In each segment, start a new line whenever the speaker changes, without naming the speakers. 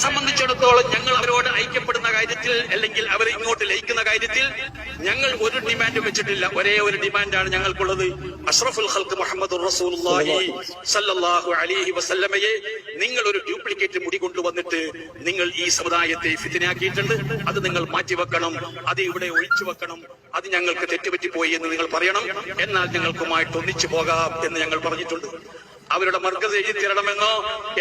സംബന്ധിച്ചിടത്തോളം ഞങ്ങൾ അവരോട് ഐക്യപ്പെടുന്ന കാര്യത്തിൽ അല്ലെങ്കിൽ അവരെ ഇങ്ങോട്ട് ലയിക്കുന്ന കാര്യത്തിൽ ഞങ്ങൾ ഒരു ഡിമാൻഡും വെച്ചിട്ടില്ല. ഒരേ ഒരു ഡിമാൻഡാണ് ഞങ്ങൾക്കുള്ളത്. അഷ്റഫുൽ ഖൽഖ് മുഹമ്മദുർ റസൂലുള്ളാഹി സ്വല്ലല്ലാഹു അലൈഹി വസല്ലമയെ നിങ്ങൾ ഒരു ഡ്യൂപ്ലിക്കേറ്റ് മുടി കൊണ്ടുവന്നിട്ട് നിങ്ങൾ ഈ സമുദായത്തെ ഫിത്നയാക്കിയിട്ടുണ്ട്. അത് നിങ്ങൾ മാറ്റിവെക്കണം, അത് ഇവിടെ ഒഴിച്ചു വെക്കണം. അത് ഞങ്ങൾക്ക് തെറ്റുപറ്റിപ്പോയി എന്ന് നിങ്ങൾ പറയണം. എന്നാൽ ഞങ്ങൾക്കുമായിട്ട് ഒന്നിച്ചു പോകാം എന്ന് ഞങ്ങൾ പറഞ്ഞിട്ടുണ്ട്. അവരുടെ മർക്കസ് എഴുതി തരണമെന്നോ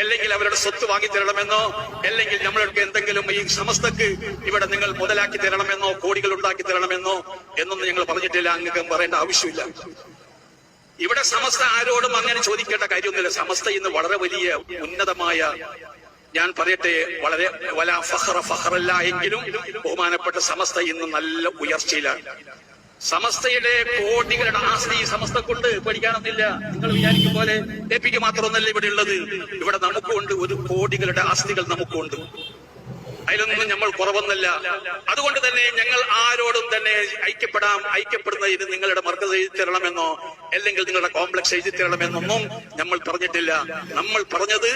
അല്ലെങ്കിൽ അവരുടെ സ്വത്ത് വാങ്ങി തരണമെന്നോ അല്ലെങ്കിൽ നമ്മൾക്ക് എന്തെങ്കിലും ഈ സമസ്തക്ക് ഇവിടെ നിങ്ങൾ മുതലാക്കി തരണമെന്നോ കോടികൾ ഉണ്ടാക്കി തരണമെന്നോ എന്നൊന്നും ഞങ്ങൾ പറഞ്ഞിട്ടില്ല. അങ്ങ് പറയേണ്ട ആവശ്യമില്ല. ഇവിടെ സമസ്ത ആരോടും അങ്ങനെ ചോദിക്കേണ്ട കാര്യമൊന്നുമില്ല. സമസ്ത ഇന്ന് വളരെ വലിയ ഉന്നതമായ, ഞാൻ പറയട്ടെ, വളരെ ഫഖറല്ല എങ്കിലും ബഹുമാനപ്പെട്ട സമസ്ത ഇന്ന് നല്ല ഉയർച്ചയിലാണ്. സമസ്തയുടെ കോടികളുടെ ആസ്തി സമസ്തക്കുണ്ട്, പഠിക്കാനൊന്നില്ല. നിങ്ങൾ വിചാരിക്കും പോലെ എപിക്ക് മാത്രമൊന്നല്ല ഇവിടെ ഉള്ളത്. ഇവിടെ നമുക്കുണ്ട്, ഒരു കോടികളുടെ ആസ്തികൾ നമുക്കുണ്ട്. അതിലൊന്നും നമ്മൾ കുറവൊന്നല്ല. അതുകൊണ്ട് തന്നെ ഞങ്ങൾ ആരോടും തന്നെ ഐക്യപ്പെടുന്നതിന് നിങ്ങളുടെ മർക്കസ് എഴുതി തരണമെന്നോ അല്ലെങ്കിൽ നിങ്ങളുടെ കോംപ്ലക്സ് എഴുതി തരണമെന്നൊന്നും നമ്മൾ പറഞ്ഞിട്ടില്ല. നമ്മൾ പറഞ്ഞത്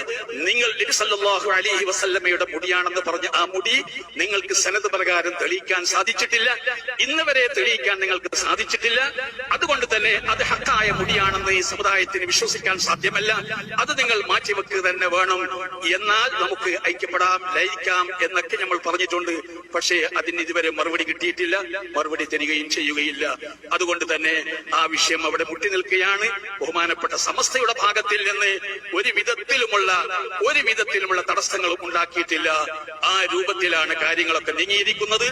നിങ്ങൾ നബി സല്ലല്ലാഹു അലൈഹി വസല്ലമയുടെ മുടിയാണെന്ന് പറഞ്ഞ ആ മുടി നിങ്ങൾക്ക് സനദ് പ്രകാരം തെളിയിക്കാൻ സാധിച്ചിട്ടില്ല. ഇന്ന് വരെ തെളിയിക്കാൻ നിങ്ങൾക്ക് സാധിച്ചിട്ടില്ല. അതുകൊണ്ട് തന്നെ അത് ഹക്കായ മുടിയാണെന്ന് ഈ സമുദായത്തിന് വിശ്വസിക്കാൻ സാധ്യമല്ല. അത് നിങ്ങൾ മാറ്റിവെക്കുക തന്നെ വേണം. എന്നാൽ നമുക്ക് ഐക്യപ്പെടാം, ലയിക്കാം എന്നൊക്കെ നമ്മൾ പറഞ്ഞിട്ടുണ്ട്. പക്ഷേ അതിന് ഇതുവരെ മറുപടി കിട്ടിയിട്ടില്ല, മറുപടി തരികയും ചെയ്യുകയില്ല. അതുകൊണ്ട് തന്നെ ആ വിഷയം അവിടെ മുട്ടി നിൽക്കുകയാണ്. ബഹുമാനപ്പെട്ട സമസ്തയുടെ ഭാഗത്തിൽ നിന്ന് ഒരു വിധത്തിലുമുള്ള തടസ്സങ്ങളും ഉണ്ടാക്കിയിട്ടില്ല. ആ രൂപത്തിലാണ് കാര്യങ്ങളൊക്കെ നീങ്ങിയിരിക്കുന്നത്.